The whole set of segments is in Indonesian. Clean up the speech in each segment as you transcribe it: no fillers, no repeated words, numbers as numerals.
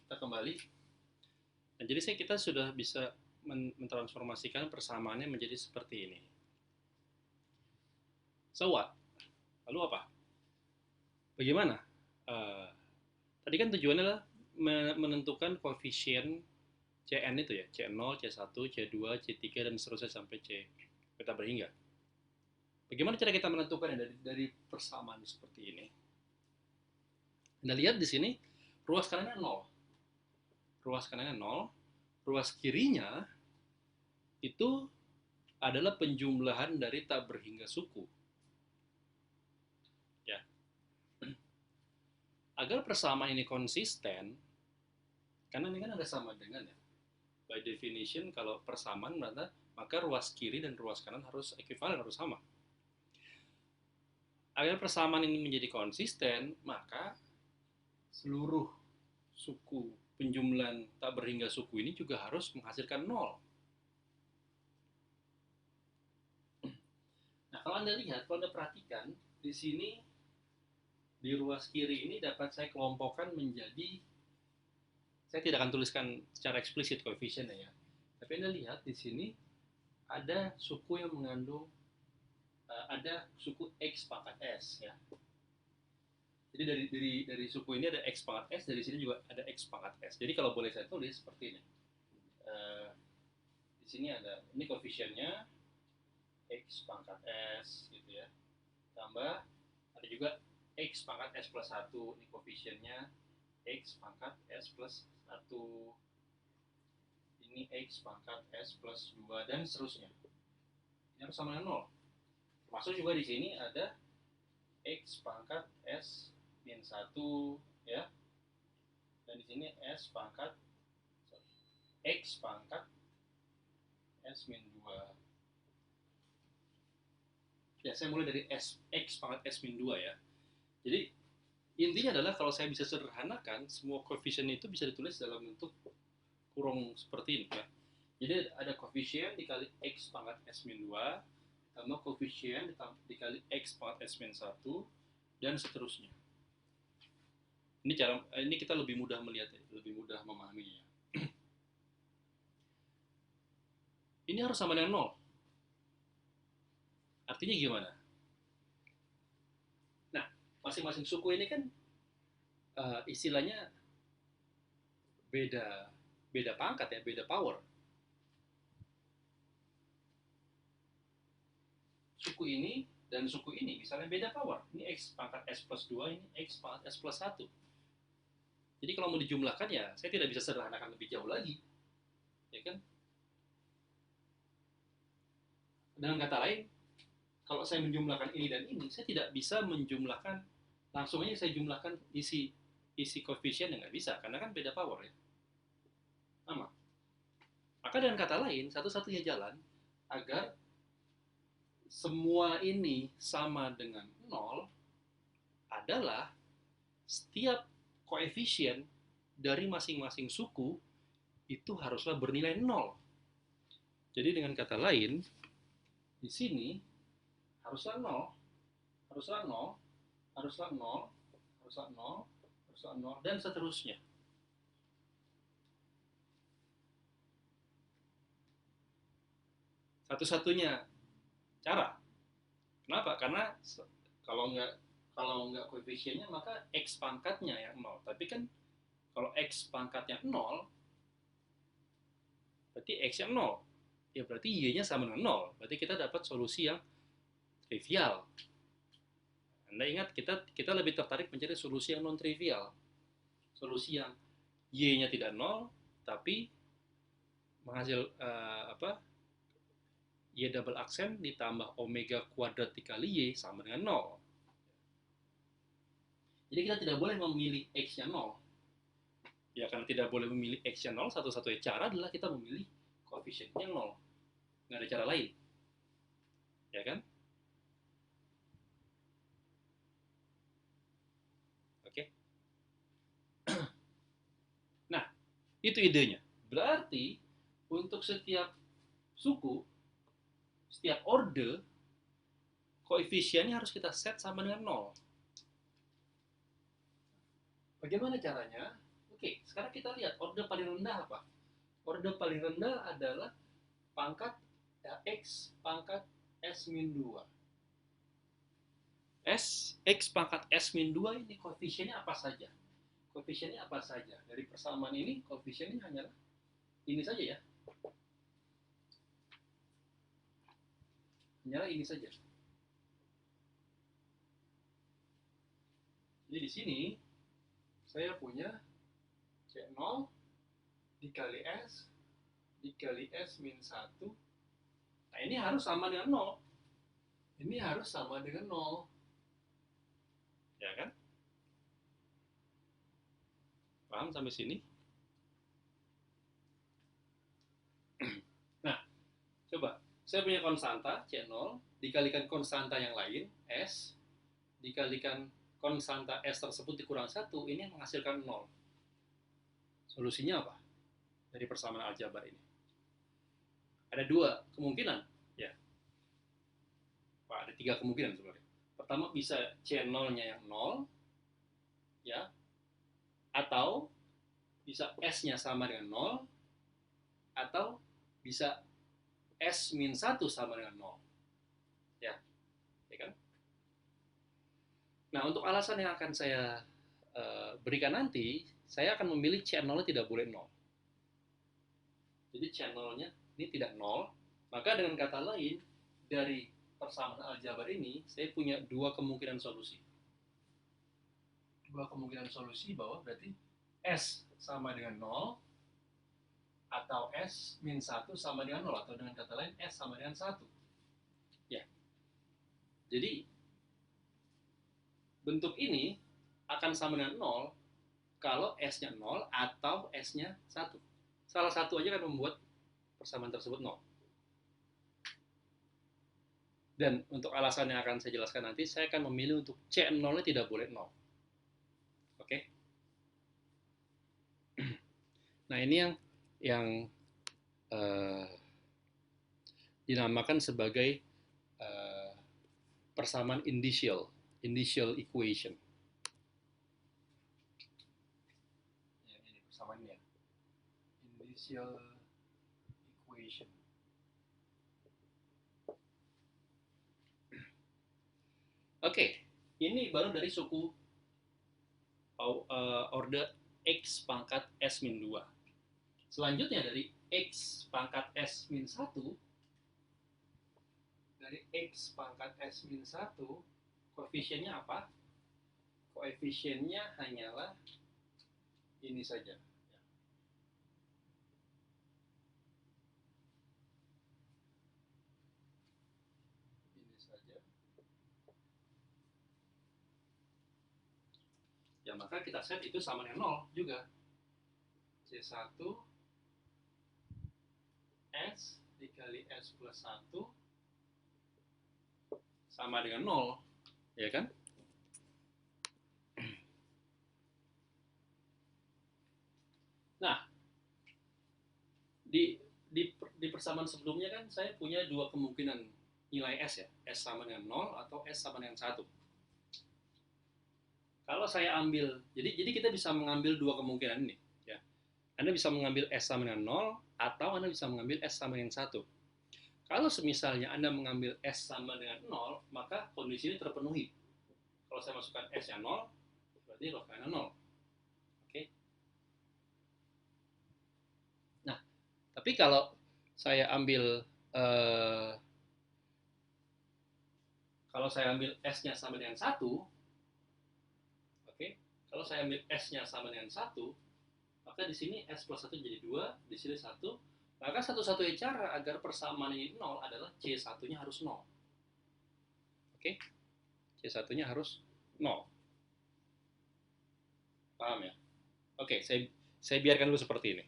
kita kembali. Nah, jadi kita sudah bisa mentransformasikan persamaannya menjadi seperti ini. So what? Lalu apa? Bagaimana? Uh, Tadi kan tujuannya adalah menentukan koefisien Cn itu ya, C0, C1, C2, C3, dan seterusnya sampai C kita berhingga. Bagaimana cara kita menentukannya dari persamaan seperti ini? Anda lihat di sini, ruas kanannya 0. Ruas kanannya 0, ruas kirinya itu adalah penjumlahan dari tak berhingga suku. Ya. Agar persamaan ini konsisten, karena ini kan ada sama dengan ya. By definition, kalau persamaan maka ruas kiri dan ruas kanan harus ekuivalen, harus sama. Agar persamaan ini menjadi konsisten, maka seluruh suku penjumlahan tak berhingga suku ini juga harus menghasilkan 0. Nah, kalau Anda lihat, kalau Anda perhatikan, di sini di ruas kiri ini dapat saya kelompokkan menjadi, saya tidak akan tuliskan secara eksplisit koefisiennya ya, tapi Anda lihat di sini ada suku yang mengandung ada suku X pangkat S ya. Jadi dari suku ini ada X pangkat S, dari sini juga ada X pangkat S. Jadi kalau boleh saya tulis seperti ini. Di sini ada, ini koefisiennya X pangkat S gitu ya. Tambah ada juga X pangkat S plus 1, ini koefisiennya X pangkat S plus 1. Ini X pangkat S plus 2 dan seterusnya. Ini harus sama dengan 0. Termasuk juga di sini ada X pangkat S min 1 ya. Dan di sini S pangkat X pangkat S min 2. Ya, saya mulai dari X pangkat S min 2 ya. Jadi intinya adalah kalau saya bisa sederhanakan, semua koefisien itu bisa ditulis dalam bentuk kurung seperti ini ya. Jadi ada koefisien dikali X pangkat S min 2 tambah koefisien dikali X pangkat S min 1 dan seterusnya. Ini kita lebih mudah melihat, lebih mudah memahaminya. Ini harus sama dengan 0. Artinya gimana? Nah, masing-masing suku ini kan istilahnya beda pangkat ya, beda power. Suku ini dan suku ini misalnya beda power. Ini X pangkat S plus 2, ini X pangkat S plus 1. Jadi kalau mau dijumlahkan ya, saya tidak bisa sederhanakan lebih jauh lagi. Ya kan? Dengan kata lain, kalau saya menjumlahkan ini dan ini, saya tidak bisa menjumlahkan langsung aja saya jumlahkan isi koefisien yang nggak bisa, karena kan beda power ya. Sama. Maka dengan kata lain, satu-satunya jalan agar semua ini sama dengan 0 adalah setiap koefisien dari masing-masing suku itu haruslah bernilai 0. Jadi dengan kata lain, di sini haruslah 0, haruslah 0, haruslah 0, haruslah 0, haruslah 0, dan seterusnya. Satu-satunya cara. Kenapa? Karena kalau nggak koefisiennya maka X pangkatnya yang 0. Tapi kan kalau X pangkatnya 0, berarti X-nya 0. Ya berarti Y-nya sama dengan 0. Berarti kita dapat solusi yang trivial. Anda ingat, kita lebih tertarik mencari solusi yang non-trivial. Solusi yang Y-nya tidak 0, tapi menghasil Y double aksen ditambah omega kuadrat dikali Y sama dengan 0. Jadi kita tidak boleh memilih X-nya 0. Ya, karena tidak boleh memilih X-nya 0, satu-satunya cara adalah kita memilih koefisiennya 0. Nggak ada cara lain. Ya kan? Oke. Nah, itu idenya. Berarti untuk setiap suku, setiap orde, koefisiennya harus kita set sama dengan 0. Bagaimana caranya? Oke, sekarang sekarang kita lihat order paling rendah apa? Order paling rendah adalah pangkat X pangkat S min 2. X pangkat S min 2 ini koefisiennya apa saja? Koefisiennya apa saja? Dari persamaan ini koefisiennya hanyalah ini saja ya. Hanyalah ini saja. Jadi di sini saya punya C0 dikali S min 1. Nah, ini harus sama dengan 0. Ini harus sama dengan 0. Ya kan? Paham sampai sini? Nah, coba. Saya punya konstanta C0 dikalikan konstanta yang lain S dikalikan konstanta S tersebut dikurang 1, ini menghasilkan 0. Solusinya apa? Dari persamaan aljabar ini. Ada dua kemungkinan, ya. Wah, ada tiga kemungkinan sebenarnya. Pertama bisa C0-nya yang 0, ya. Atau bisa S-nya sama dengan 0, atau bisa S min 1 sama dengan 0. Ya, ya kan? Nah, untuk alasan yang akan saya berikan nanti, saya akan memilih C0-nya tidak boleh 0. Jadi C0-nya ini tidak 0, maka dengan kata lain, dari persamaan aljabar ini, saya punya dua kemungkinan solusi. Dua kemungkinan solusi bahwa berarti S sama dengan 0, atau S min 1 sama dengan 0, atau dengan kata lain S sama dengan 1. Ya. Jadi bentuk ini akan sama dengan 0 kalau S-nya 0 atau S-nya 1. Salah satu aja akan membuat persamaan tersebut 0. Dan untuk alasan yang akan saya jelaskan nanti, saya akan memilih untuk C0-nya tidak boleh 0. Oke? Nah, ini yang dinamakan sebagai persamaan initial equation. Ya, ini persamaannya. Initial equation. Oke, ini baru dari suku order X pangkat S min 2. Selanjutnya dari X pangkat S min 1, dari X pangkat S min 1, koefisiennya apa? Koefisiennya hanyalah ini saja. Ini saja. Ya, maka kita set itu sama dengan 0 juga. C1 S dikali S plus 1 sama dengan 0, ya kan? Nah, di persamaan sebelumnya kan saya punya dua kemungkinan nilai S ya, S sama dengan 0 atau S sama dengan 1. Kalau saya ambil, jadi kita bisa mengambil dua kemungkinan ini, ya. Anda bisa mengambil S sama dengan 0 atau Anda bisa mengambil S sama dengan 1. Kalau semisalnya Anda mengambil S sama dengan 0, maka kondisi ini terpenuhi. Kalau saya masukkan S-nya 0, berarti log-nya 0. Oke. Nah, tapi kalau saya ambil S-nya sama dengan 1, oke. Kalau saya ambil S-nya sama dengan 1, maka di sini S plus 1 jadi 2, di sini 1. Maka satu-satunya cara agar persamaan ini 0 adalah C1-nya harus 0. Oke? C1-nya harus 0. Paham ya? Oke, saya biarkan dulu seperti ini.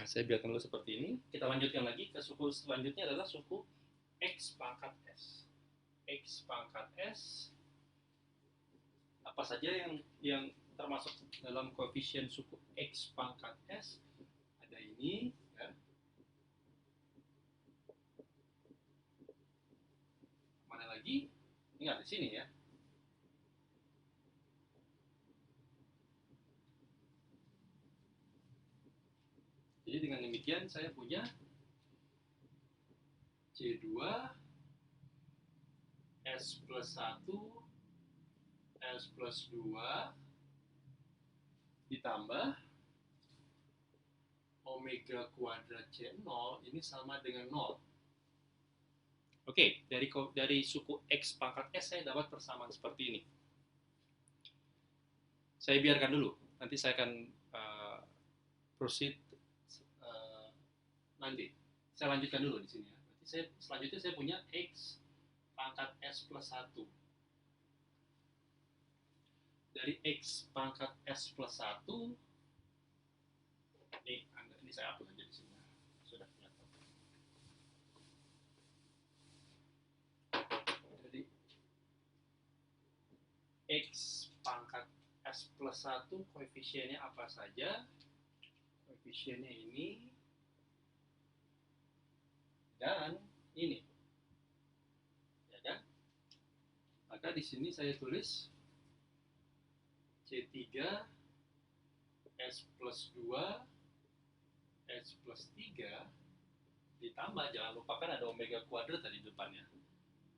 Saya biarkan dulu seperti ini. Kita lanjutkan lagi ke suku selanjutnya adalah suku X pangkat S. X pangkat S. Apa saja yang termasuk dalam koefisien suku X pangkat S? Ada ini, ya. Mana lagi? Ini ada di sini ya. Jadi dengan demikian saya punya C2 S plus 1 S plus 2 ditambah omega kuadrat C0 ini sama dengan 0. Oke, dari suku X pangkat S saya dapat persamaan seperti ini. Saya biarkan dulu, nanti saya akan proceed nanti. Saya lanjutkan dulu di sini ya. Berarti selanjutnya saya punya X pangkat S plus 1. Dari X pangkat S plus 1, ini saya hapus aja di sini. Sudah kelihatan. Jadi X pangkat S plus 1 koefisiennya apa saja? Koefisiennya ini dan ini. Ya kan? Maka di sini saya tulis C3 S plus 2 S plus 3 ditambah, jangan lupakan ada omega kuadrat tadi depannya,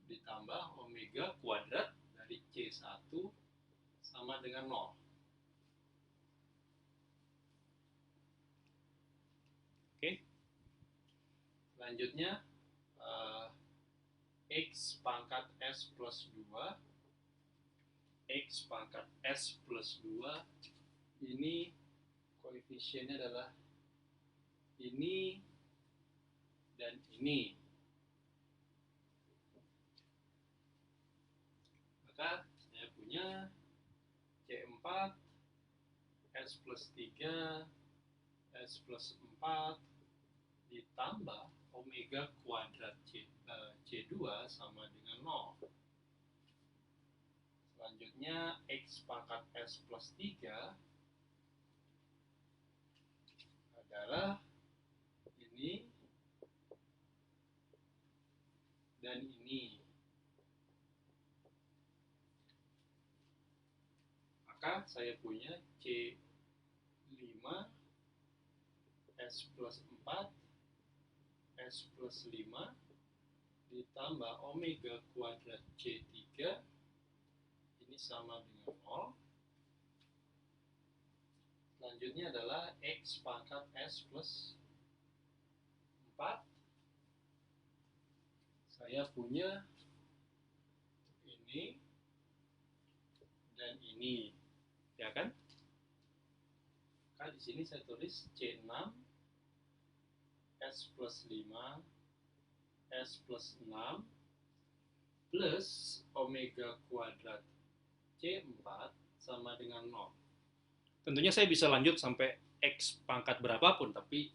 ditambah omega kuadrat dari C1 sama dengan 0. Oke. Selanjutnya X pangkat S plus 2 X pangkat S plus 2 ini koefisiennya adalah ini dan ini. Maka saya punya C4 S plus 3 S plus 4 ditambah omega kuadrat C2 sama dengan 0. Selanjutnya X pangkat S plus 3 adalah ini dan ini. Maka saya punya C5 S plus 4 S plus 5 ditambah omega kuadrat C3 ini sama dengan 0. Selanjutnya adalah X pangkat S plus 4. Saya punya ini dan ini, ya kan? Maka di sini saya tulis C6 S plus 5 S plus 6 plus omega kuadrat C4 sama dengan 0. Tentunya saya bisa lanjut sampai X pangkat berapapun, tapi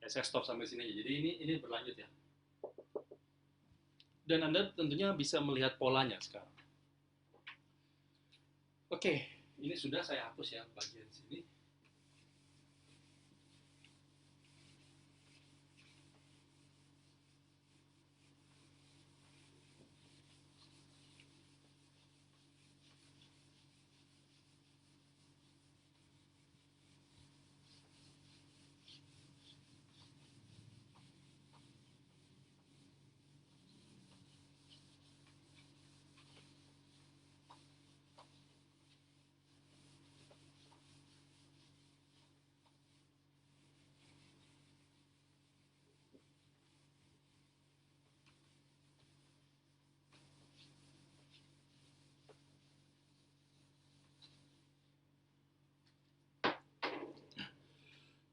ya saya stop sampai sini aja. Jadi ini berlanjut ya. Dan Anda tentunya bisa melihat polanya sekarang. Oke, ini sudah saya hapus ya bagian sini.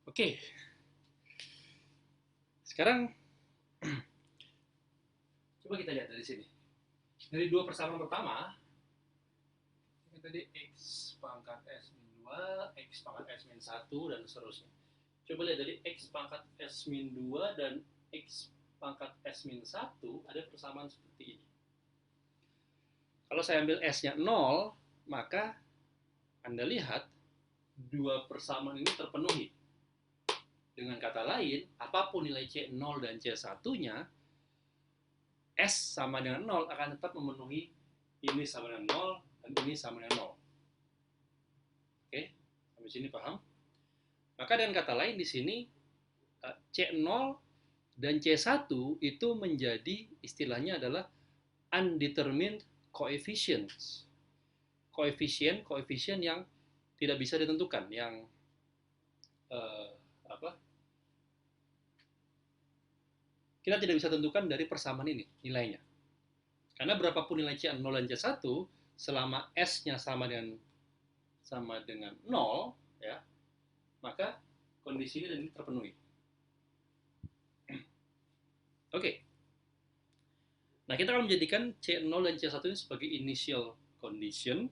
Oke. Sekarang coba kita lihat dari sini. Dari dua persamaan pertama, ini tadi X pangkat S-2, X pangkat S-1, dan seterusnya. Coba lihat dari X pangkat S-2 dan X pangkat S-1 ada persamaan seperti ini. Kalau saya ambil S-nya 0, maka Anda lihat dua persamaan ini terpenuhi. Dengan kata lain, apapun nilai C0 dan C1-nya, S sama dengan 0 akan tetap memenuhi ini sama dengan 0 dan ini sama dengan 0. Oke, sampai sini paham? Maka dengan kata lain di sini C0 dan C1 itu menjadi istilahnya adalah undetermined coefficients. Koefisien yang tidak bisa ditentukan, yang eh, apa? Kita tidak bisa tentukan dari persamaan ini nilainya. Karena berapapun nilai C0 dan C1, selama S-nya sama dengan 0, ya, maka kondisi ini terpenuhi. Oke. Nah, kita akan menjadikan C0 dan C1 ini sebagai initial condition.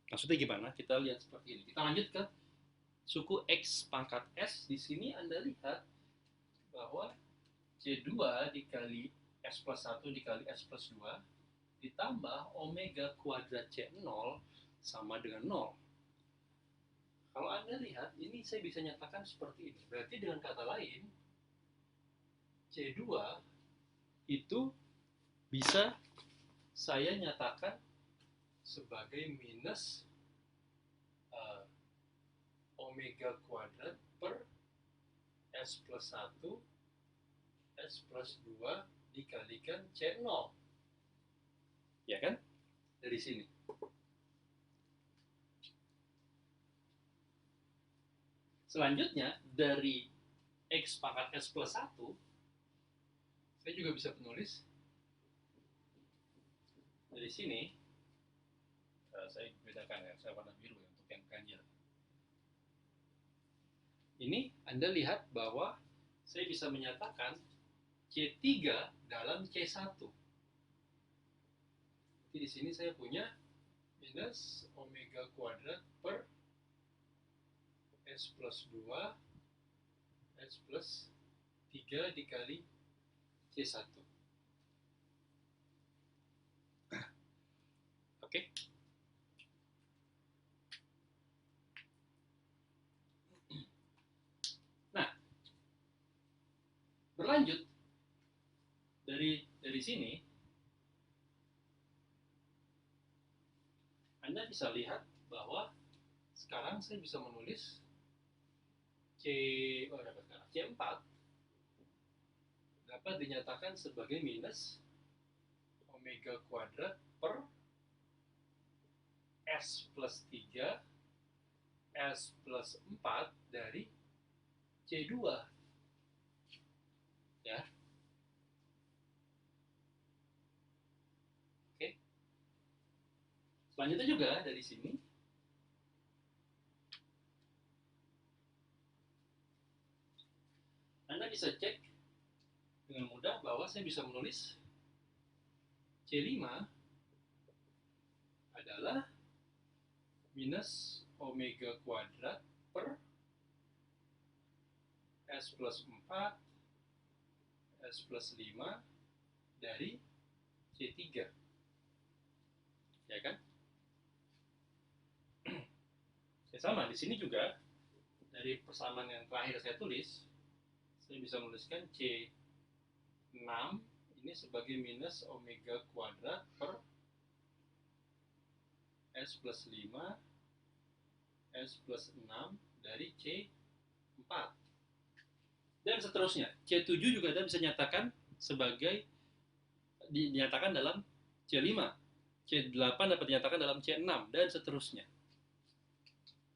Maksudnya gimana? Kita lihat seperti ini. Kita lanjut ke suku X pangkat S. Di sini Anda lihat bahwa C2 dikali S plus 1 dikali S plus 2 ditambah omega kuadrat C0 sama dengan 0. Kalau Anda lihat, ini saya bisa nyatakan seperti ini. Berarti dengan kata lain, C2 itu bisa saya nyatakan sebagai minus omega kuadrat per S plus 1 S plus 2 dikalikan C0. Ya kan? Dari sini. Selanjutnya, dari X pangkat S plus 1, saya juga bisa menulis dari sini. Saya bedakan ya, saya warna biru untuk yang ganjil. Ini Anda lihat bahwa saya bisa menyatakan C3 dalam C1. Jadi di sini saya punya minus omega kuadrat per S plus 2 S plus 3 dikali C1. Oke. Nah, berlanjut dari sini Anda bisa lihat bahwa sekarang saya bisa menulis C4 dapat dinyatakan sebagai minus omega kuadrat per S plus 3 S plus 4 dari C2. Ya. Oke. Selanjutnya juga dari sini Anda bisa cek dengan mudah bahwa saya bisa menulis C5 adalah minus omega kuadrat per S plus 4 S plus 5 dari C3. Ya kan? Ya sama, di sini juga dari persamaan yang terakhir saya tulis, saya bisa menuliskan C6 ini sebagai minus omega kuadrat per S plus 5 S plus 6 dari C4. Dan seterusnya. C7 juga Anda bisa nyatakan sebagai dinyatakan dalam C5. C8 dapat dinyatakan dalam C6 dan seterusnya.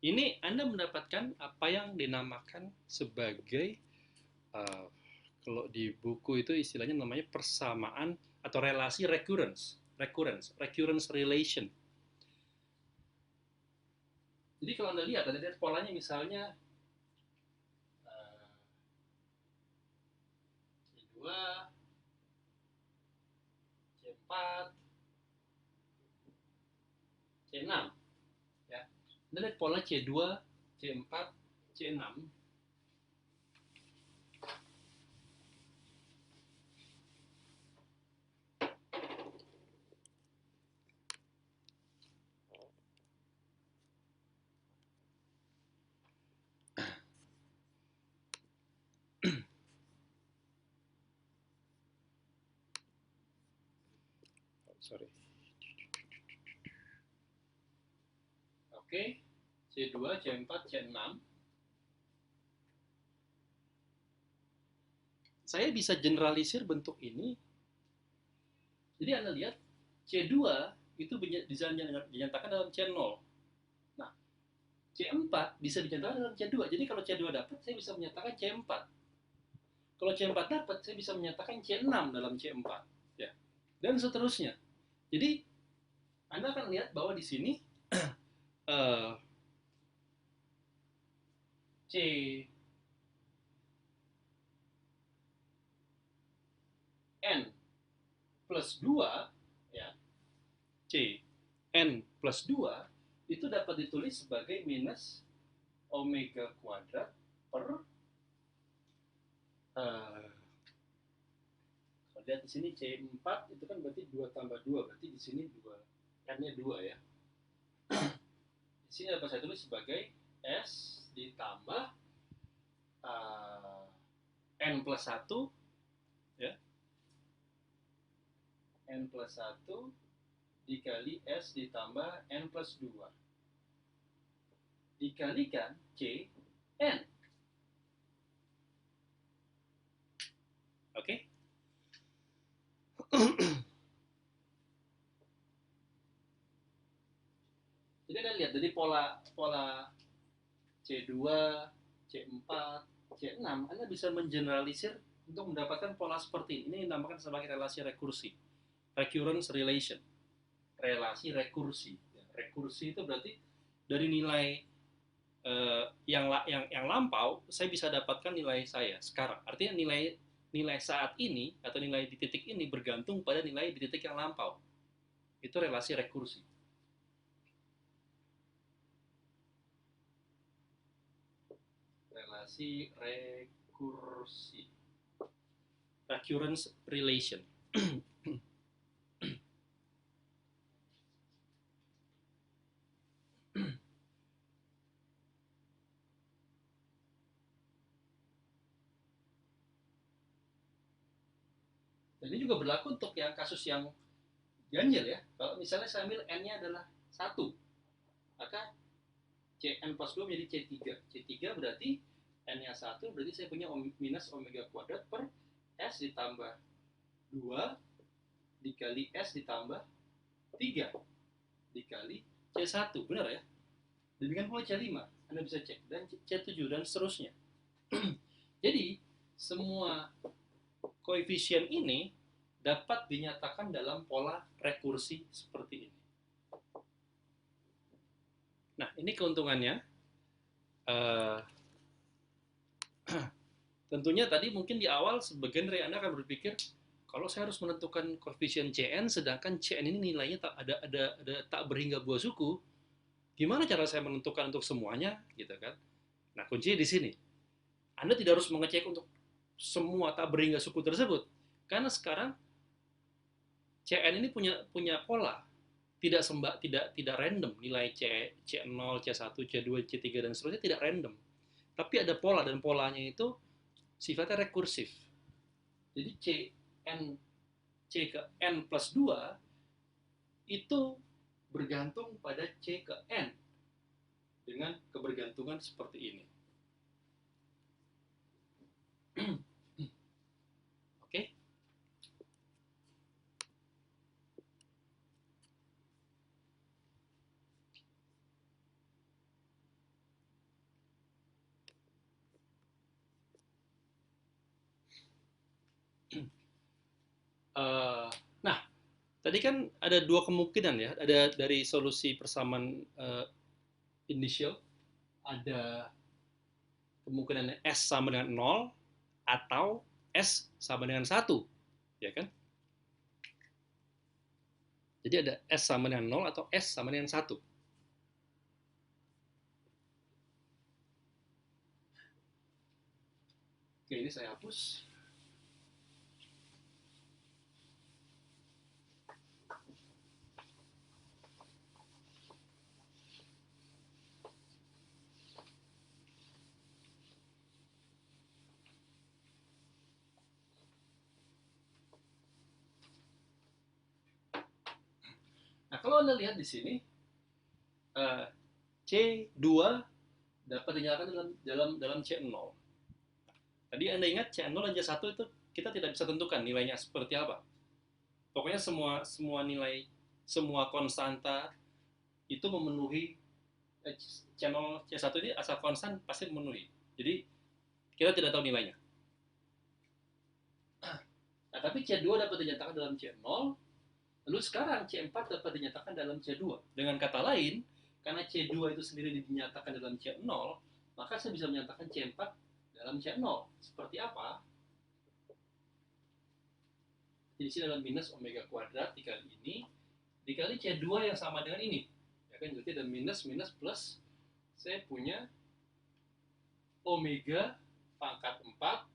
Ini Anda mendapatkan apa yang dinamakan sebagai kalau di buku itu istilahnya namanya persamaan atau relasi recurrence relation. Jadi kalau Anda lihat polanya misalnya C2 C4 C6 ya. Anda lihat pola C2 C4 C6. Sorry. Oke, C2, C4, C6. saya bisa generalisir bentuk ini. Jadi Anda lihat C2 itu bisa dinyatakan dalam C0. Nah, C4 bisa dinyatakan dalam C2. Jadi kalau C2 dapat, saya bisa menyatakan C4. Kalau C4 dapat, saya bisa menyatakan C6 dalam C4. Ya. Dan seterusnya. Jadi, Anda akan lihat bahwa di sini C N plus 2, ya, C N plus 2 itu dapat ditulis sebagai minus omega kuadrat per kalau lihat di sini C4 itu kan berarti 2 tambah 2, berarti di sini 2, N-nya 2 ya. Di sini dapat saya tulis sebagai S ditambah N plus 1 ya. N plus 1 dikali S ditambah N plus 2 dikalikan C N. Oke. Jadi Anda lihat dari pola C2, C4, C6, Anda bisa mengeneralisir untuk mendapatkan pola seperti ini. Ini dinamakan sebagai relasi rekursi. Recurrence relation. Relasi rekursi. Rekursi itu berarti dari nilai yang lampau, saya bisa dapatkan nilai saya sekarang. Artinya nilai saat ini atau nilai di titik ini bergantung pada nilai di titik yang lampau. Itu relasi rekursi. Relasi rekursi. Recurrence relation. Dan ini juga berlaku untuk yang kasus yang ganjil ya. Kalau misalnya saya ambil N-nya adalah 1, maka Cn plus 2 menjadi C3. C3 berarti N-nya 1, berarti saya punya minus omega kuadrat per S ditambah 2 dikali S ditambah 3 dikali C1. Benar ya? Demikian pula C5. Anda bisa cek. Dan C7 dan seterusnya. Jadi, semua koefisien ini dapat dinyatakan dalam pola rekursi seperti ini. Nah, ini keuntungannya. Tentunya tadi mungkin di awal sebagian dari Anda akan berpikir, kalau saya harus menentukan koefisien Cn, sedangkan Cn ini nilainya ada tak berhingga buah suku, gimana cara saya menentukan untuk semuanya, gitu kan? Nah, kuncinya di sini. Anda tidak harus mengecek untuk semua tak berhingga suku tersebut, karena sekarang Cn ini punya pola, tidak random, nilai C0, C1, C2, C3 dan seterusnya tidak random, tapi ada pola, dan polanya itu sifatnya rekursif. Jadi C ke N plus 2 itu bergantung pada C ke N dengan kebergantungan seperti ini. Oke? Nah, tadi kan ada dua kemungkinan ya. Ada dari solusi persamaan initial, ada kemungkinan S sama dengan 0 atau S sama dengan 1, ya kan? Jadi ada S sama dengan 0 atau S sama dengan 1. Oke, ini saya hapus. Nah, kalau Anda lihat di sini, C2 dapat dinyatakan dalam C0. Tadi Anda ingat C0 dan C1 itu kita tidak bisa tentukan nilainya seperti apa. Pokoknya semua nilai, semua konstanta itu memenuhi channel C1 ini, asal konstan pasti memenuhi. Jadi kita tidak tahu nilainya. Nah, tapi C2 dapat dinyatakan dalam C0, lalu sekarang C4 dapat dinyatakan dalam C2. Dengan kata lain, karena C2 itu sendiri dinyatakan dalam C0, maka saya bisa menyatakan C4 dalam C0. Seperti apa? Jadi sini adalah minus omega kuadrat dikali ini, dikali C2 yang sama dengan ini. Ya kan, berarti ada minus, minus, plus. Saya punya omega pangkat 4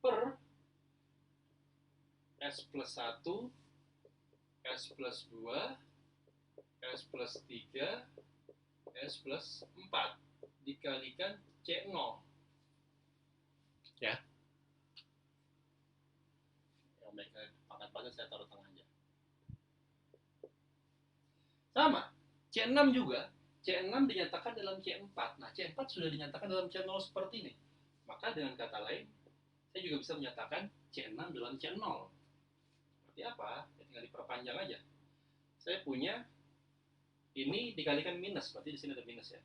per S plus 1, S plus 2, S plus 3, S plus 4 dikalikan C0. Ya. Omega pangkat 4 saya taruh tengah aja. Sama, C6 juga. C6 dinyatakan dalam C4. Nah, C4 sudah dinyatakan dalam C0 seperti ini. Maka dengan kata lain, saya juga bisa menyatakan C6 dalam C0. Seperti apa? Ya, tinggal diperpanjang aja. Saya punya ini dikalikan minus, berarti di sini ada minus ya.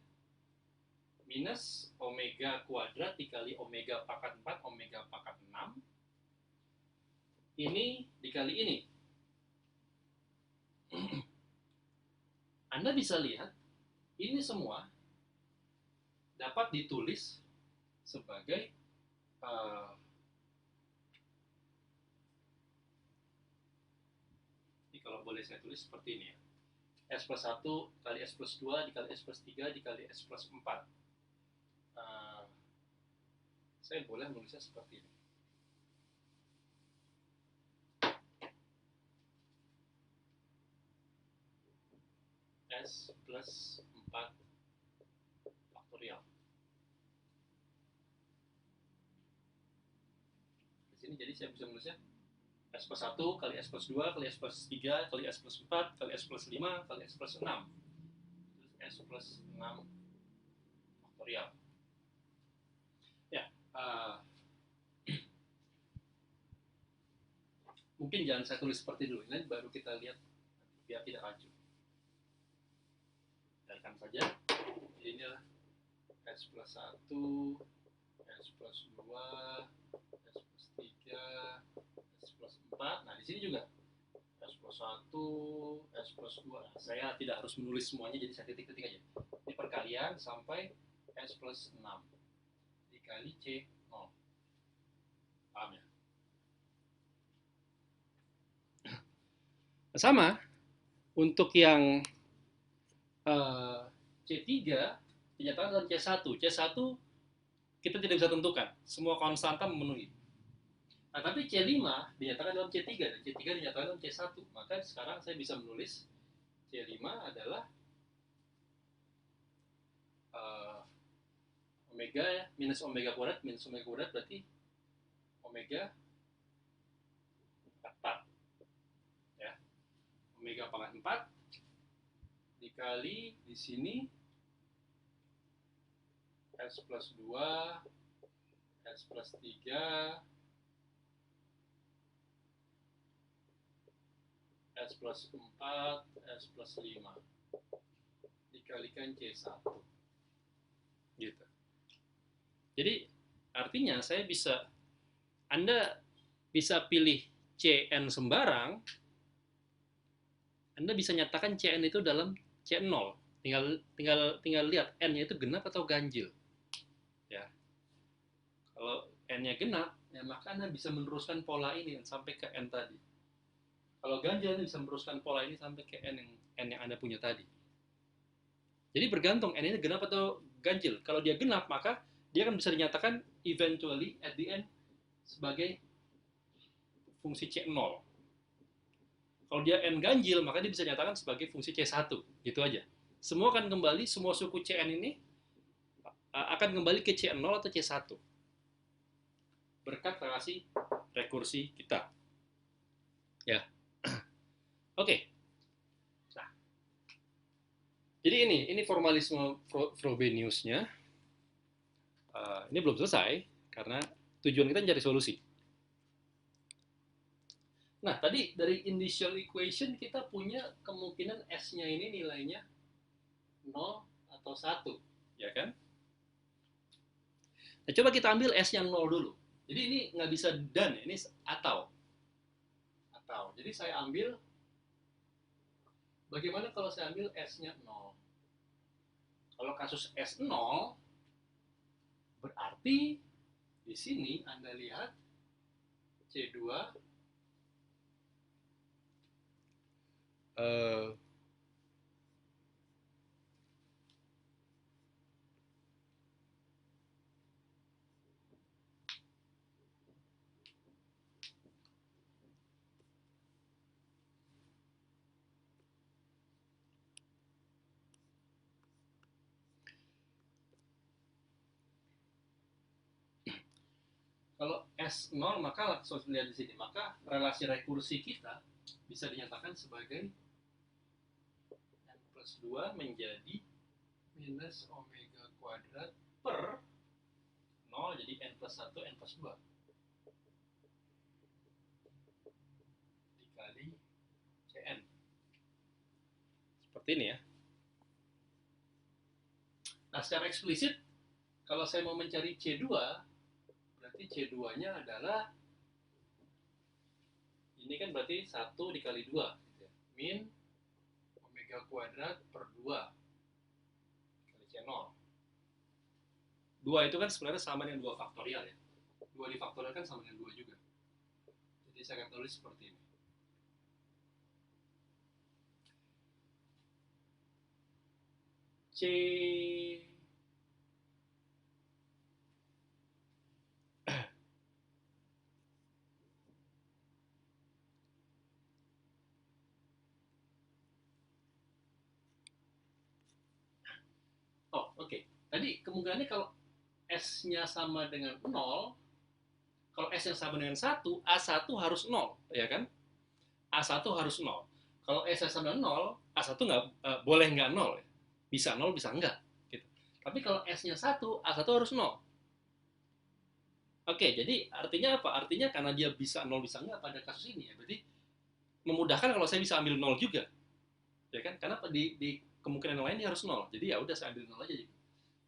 Minus omega kuadrat dikali omega pangkat 4, omega pangkat 6. Ini dikali ini. Anda bisa lihat, ini semua dapat ditulis sebagai ini kalau boleh saya tulis seperti ini ya. S plus 1 kali S plus 2 dikali S plus 3 dikali S plus 4. Saya boleh menulisnya seperti ini. S plus 4 faktorial. Di sini jadi saya bisa menulisnya S plus 1 kali S plus 2 kali S plus 3 kali S plus 4 kali S plus 5 kali S plus 6. Terus S plus 6 faktorial. Ya, mungkin jangan saya tulis seperti dulu, ini baru kita lihat biar tidak rancu. Biarkan saja. Jadi inilah S plus 1, S plus 2, S plus 3, S plus 4. Nah, di sini juga S plus 1, S plus 2. Nah, saya tidak harus menulis semuanya, jadi saya titik-titik aja. Ini perkalian sampai S plus 6 dikali C0. Paham ya? Sama, untuk yang C3 dinyatakan dalam C1. C1 kita tidak bisa tentukan, semua konstanta memenuhi. Nah, tapi C5 dinyatakan dalam C3 dan C3 dinyatakan dalam C1. Maka sekarang saya bisa menulis C5 adalah omega ya, minus omega kuadrat berarti omega 4 ya. Omega pangkat 4 dikali di sini S plus 2, S plus 3, S plus 4, S plus 5 dikalikan C1 gitu. Jadi artinya Anda bisa pilih Cn sembarang, Anda bisa nyatakan Cn itu dalam C0. Tinggal lihat N-nya itu genap atau ganjil. Ya. Kalau N-nya genap, ya maka Anda bisa meneruskan pola ini sampai ke N tadi. Kalau ganjil, Anda bisa meneruskan pola ini sampai ke N yang Anda punya tadi. Jadi bergantung N-nya genap atau ganjil. Kalau dia genap, maka dia akan bisa dinyatakan eventually at the end sebagai fungsi C0. Kalau dia N ganjil, maka dia bisa dinyatakan sebagai fungsi C1. Gitu aja. Semua akan kembali, semua suku Cn ini akan kembali ke C0 atau C1. Berkat relasi rekursi kita. Ya. Oke. Nah. Jadi ini formalisme Frobenius-nya. Ini belum selesai, karena tujuan kita mencari solusi. Nah, tadi dari initial equation kita punya kemungkinan S-nya ini nilainya 0 atau 1, ya kan? Nah, coba kita ambil S yang 0 dulu. Jadi ini nggak bisa dan, ini atau. Jadi saya ambil, bagaimana kalau saya ambil S-nya 0? Kalau kasus S 0, berarti di sini Anda lihat C2 kalau S0 maka langsung lihat di sini, maka relasi rekursi kita bisa dinyatakan sebagai N plus 2 menjadi minus omega kuadrat per 0, jadi N plus 1, N plus 2 dikali Cn. Seperti ini ya. Nah, secara eksplisit, kalau saya mau mencari C2, berarti C2-nya adalah, ini kan berarti 1 dikali 2, gitu ya. Min omega kuadrat per 2 kali C0. 2 itu kan sebenarnya sama dengan 2 faktorial ya. 2 difaktorial kan sama dengan 2 juga. Jadi saya akan tulis seperti ini. C Oh, oke. Tadi kemungkinannya kalau S-nya sama dengan 0, kalau S-nya sama dengan 1, A1 harus 0, ya kan? A1 harus 0. Kalau S-nya sama dengan 0, A1 nggak boleh nggak 0. Ya. Bisa 0, bisa enggak. Gitu. Tapi kalau S-nya 1, A1 harus 0. Oke, jadi artinya apa? Artinya karena dia bisa 0, bisa enggak pada kasus ini ya. Berarti memudahkan kalau saya bisa ambil 0 juga. Ya kan? Karena di kemungkinan lain dia harus 0. Jadi ya udah saya ambil 0 aja.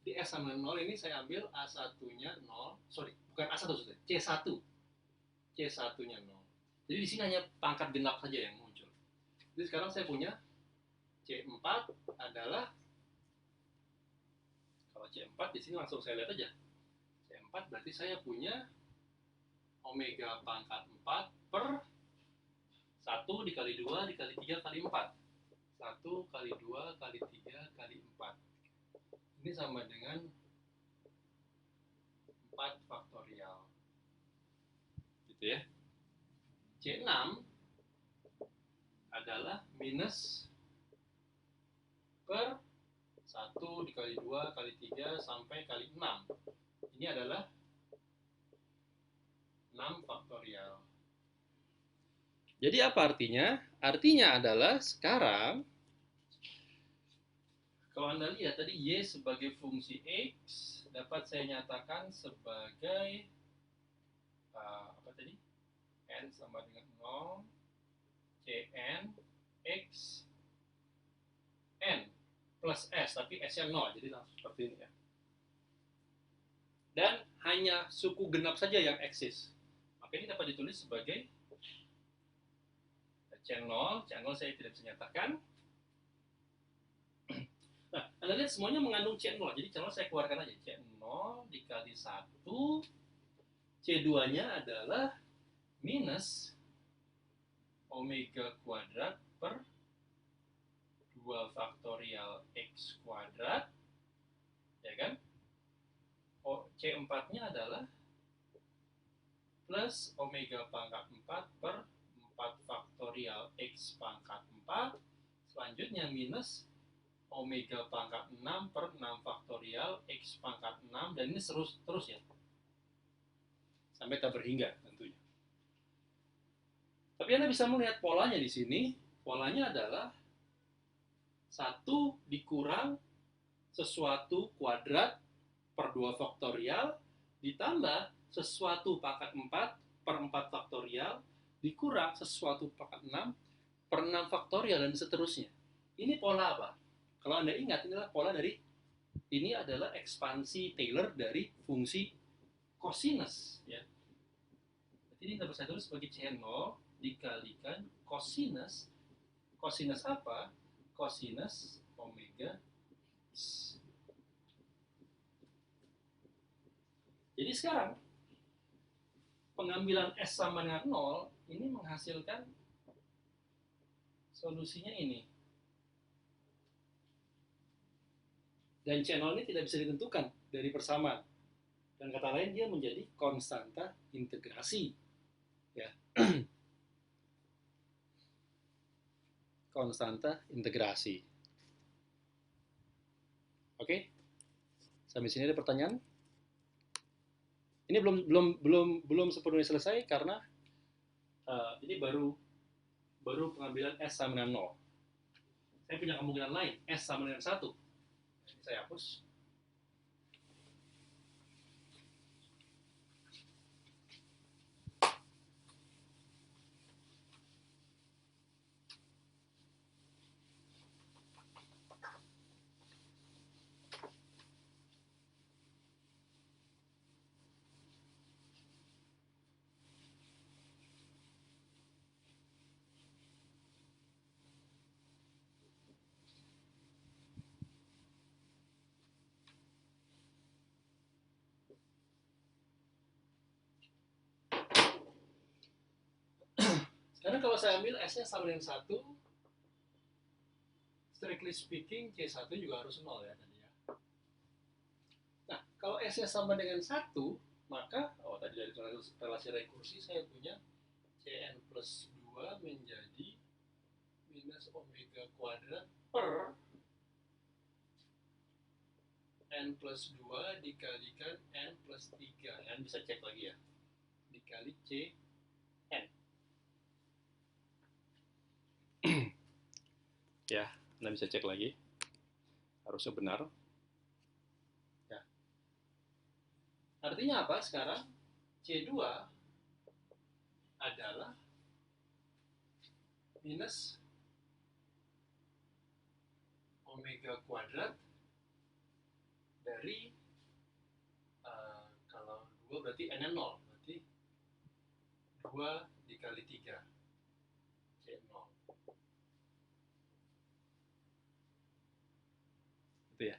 Di S sama 0 ini saya ambil A1-nya 0. Sorry, bukan A1, C1. C1-nya 0. Jadi di sini hanya pangkat genap saja yang muncul. Jadi sekarang saya punya C4 adalah, kalau C4 di sini langsung saya lihat aja. C4 berarti saya punya omega pangkat 4 per 1 dikali 2 dikali 3 kali 4. 1 kali 2 kali 3 kali 4. Ini sama dengan 4 faktorial. Gitu ya. C6 adalah minus per 1 dikali 2 kali 3 sampai kali 6. Ini adalah 6 faktorial. Jadi apa artinya? Artinya adalah sekarang, kalau Anda lihat tadi Y sebagai fungsi X dapat saya nyatakan sebagai apa tadi? N sama dengan 0 Cn X N plus S, tapi S-nya 0, jadi langsung seperti ini ya. Dan hanya suku genap saja yang eksis. Maka ini dapat ditulis sebagai C0 saya tidak bisa nyatakan. Nah, Anda lihat semuanya mengandung C0, jadi C0 saya keluarkan aja. C0 dikali 1, C2-nya adalah minus omega kuadrat per 2 faktorial X kuadrat, ya kan? C4-nya adalah plus omega pangkat 4 per 4 faktorial X pangkat 4, selanjutnya minus omega pangkat 6 per 6 faktorial X pangkat 6, dan ini terus ya. Sampai tak berhingga tentunya. Tapi Anda bisa melihat polanya di sini. Polanya adalah 1 dikurang sesuatu kuadrat per 2 faktorial ditambah sesuatu pangkat 4 per 4 faktorial dikurang sesuatu pangkat 6 per 6 faktorial dan seterusnya. Ini pola apa? Kalau Anda ingat, inilah pola dari, ini adalah ekspansi Taylor dari fungsi cosinus, ya. Jadi ini dapat saya tulis sebagai C0 dikalikan cosinus. Cosinus apa? Cosinus omega. Jadi sekarang pengambilan S sama dengan 0 ini menghasilkan solusinya ini. Dan C0 ini tidak bisa ditentukan dari persamaan. Dan kata lain dia menjadi konstanta integrasi. Ya. Konstanta integrasi. Oke? Sampai sini ada pertanyaan? Ini belum sepenuhnya selesai karena ini baru pengambilan S sama dengan 0. Saya punya kemungkinan lain, S sama dengan 1. Ini saya hapus. Karena kalau saya ambil S-nya sama dengan 1, strictly speaking, C1 juga harus 0 ya tadi ya. Nah, kalau S-nya sama dengan 1, maka, tadi dari relasi rekursi saya punya Cn plus 2 menjadi minus omega kuadrat per N plus 2 dikalikan N plus 3. N bisa cek lagi ya. Dikali C N. Ya, Anda bisa cek lagi. Harusnya benar. Ya. Artinya apa sekarang? C2 adalah minus omega kuadrat dari kalau 2 berarti N-nya 0. Berarti 2 dikali 3. C0. Itu ya.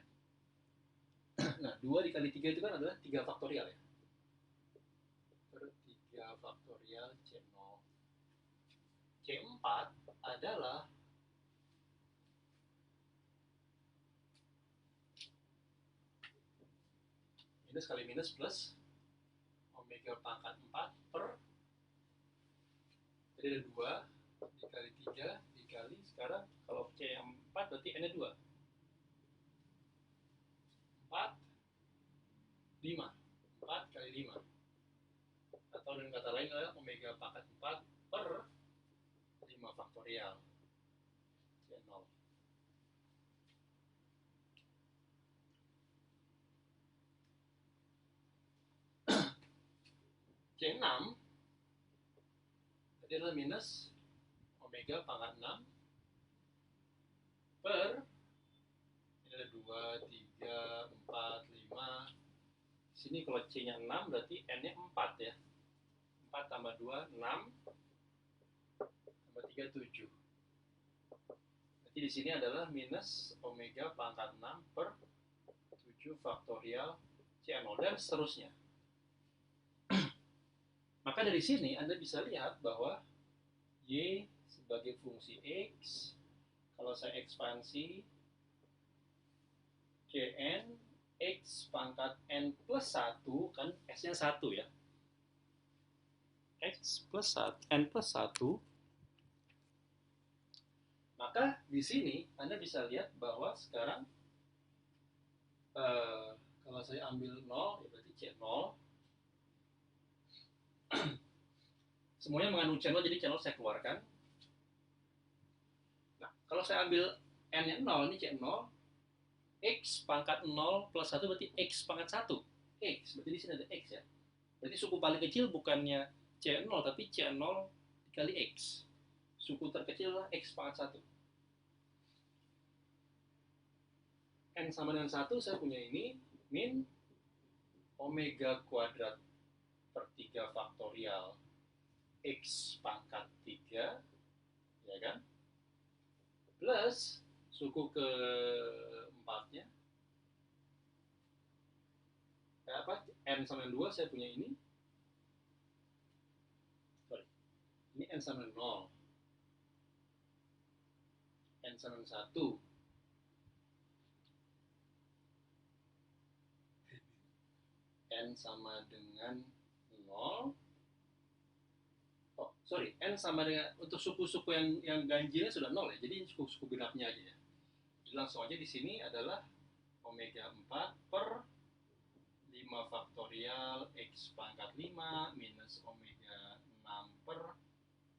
Nah, 2 dikali 3 itu kan adalah 3 faktorial ya. Per 3 faktorial C0. C4 adalah minus kali minus plus omega pangkat 4 per, jadi ada 2 dikali 3 dikali, sekarang kalau C4 berarti N-nya 2. 4, 5. 4 kali 5. Atau dengan kata lain adalah omega pangkat 4 per 5 faktorial. C0. C6 jadi adalah minus omega pangkat 6 per, ini ada 2, 3, 4, 5. Sini kalau C-nya 6 berarti N-nya 4 ya. 4 tambah 2, 6. Tambah 3, 7. Berarti di sini adalah minus omega pangkat 6 per 7 faktorial C0 dan seterusnya. Maka dari sini Anda bisa lihat bahwa Y sebagai fungsi X, kalau saya ekspansi Cn X pangkat N plus 1, kan S-nya 1 ya. X plus 1, N plus 1. Maka di sini Anda bisa lihat bahwa sekarang kalau saya ambil 0, ya berarti C0. Semuanya mengandung C0, jadi C0 saya keluarkan. Nah, kalau saya ambil N-nya 0, ini C0. X pangkat 0 plus 1 berarti X pangkat 1. X, berarti di sini ada X ya. Berarti suku paling kecil bukannya C0, tapi C0 dikali X. Suku terkecil adalah X pangkat 1. N sama dengan 1, saya punya ini, min omega kuadrat per 3 faktorial X pangkat 3, ya kan? Plus suku keempatnya, apa? N sama dengan 2, saya punya ini. Sorry. Ini N sama dengan 0. N sama dengan 1. N sama dengan 0. Oh, sorry, N sama dengan, untuk suku-suku yang ganjilnya sudah 0 ya, jadi suku-suku genapnya aja ya. Jadi langsung aja di sini adalah omega 4 per 5 faktorial X pangkat 5 minus omega 6 per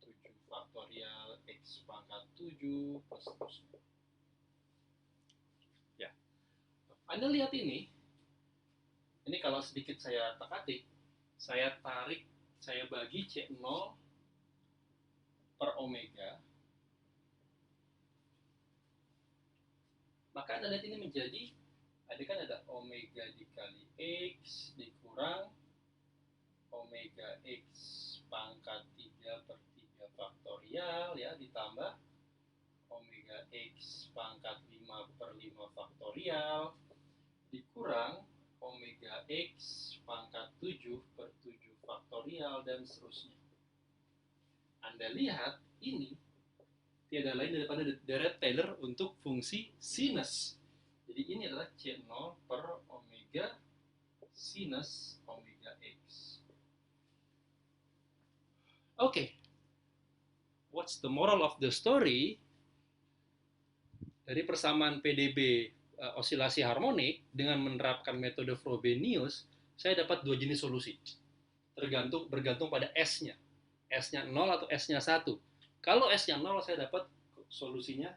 7 faktorial X pangkat 7 plus seterusnya. Ya, Anda lihat ini kalau sedikit saya teka-atik, saya tarik, saya bagi C0 per omega, maka Anda lihat ini menjadi, ada omega dikali X dikurang omega X pangkat 3 per 3 faktorial ya, ditambah omega X pangkat 5 per 5 faktorial dikurang omega X pangkat 7 per 7 faktorial dan seterusnya. Anda lihat ini tiada lain daripada deret Taylor untuk fungsi sinus. Jadi ini adalah C0 per omega sinus omega X. Oke. What's the moral of the story? Dari persamaan PDB osilasi harmonik dengan menerapkan metode Frobenius, saya dapat dua jenis solusi. Bergantung pada S-nya. S-nya 0 atau S-nya 1. Kalau S-nya 0, saya dapat solusinya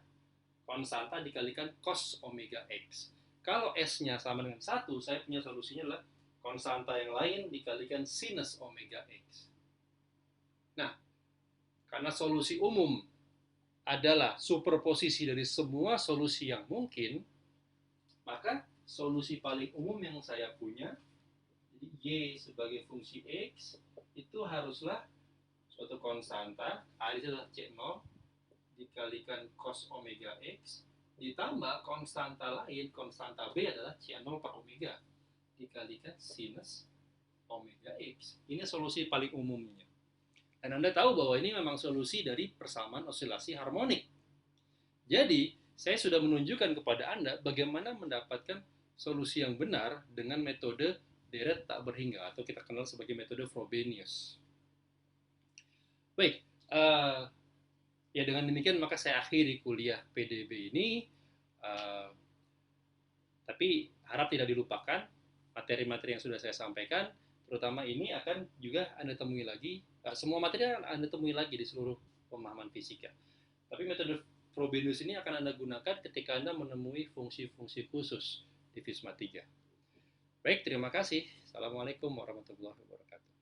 konstanta dikalikan cos omega X. Kalau S-nya sama dengan 1, saya punya solusinya adalah konstanta yang lain dikalikan sinus omega X. Nah, karena solusi umum adalah superposisi dari semua solusi yang mungkin, maka solusi paling umum yang saya punya, jadi Y sebagai fungsi X, itu haruslah suatu konstanta, A itu adalah C0, dikalikan cos omega X, ditambah konstanta lain, konstanta B adalah C0 per omega, dikalikan sinus omega X. Ini solusi paling umumnya. Dan Anda tahu bahwa ini memang solusi dari persamaan osilasi harmonik. Jadi, saya sudah menunjukkan kepada Anda bagaimana mendapatkan solusi yang benar dengan metode deret tak berhingga, atau kita kenal sebagai metode Frobenius. Baik, ya dengan demikian maka saya akhiri kuliah PDB ini. Tapi harap tidak dilupakan materi-materi yang sudah saya sampaikan, terutama ini akan juga Anda temui lagi, semua materi akan Anda temui lagi di seluruh pemahaman fisika. Tapi metode Frobenius ini akan Anda gunakan ketika Anda menemui fungsi-fungsi khusus di FISMA 3. Baik, terima kasih. Assalamualaikum warahmatullahi wabarakatuh.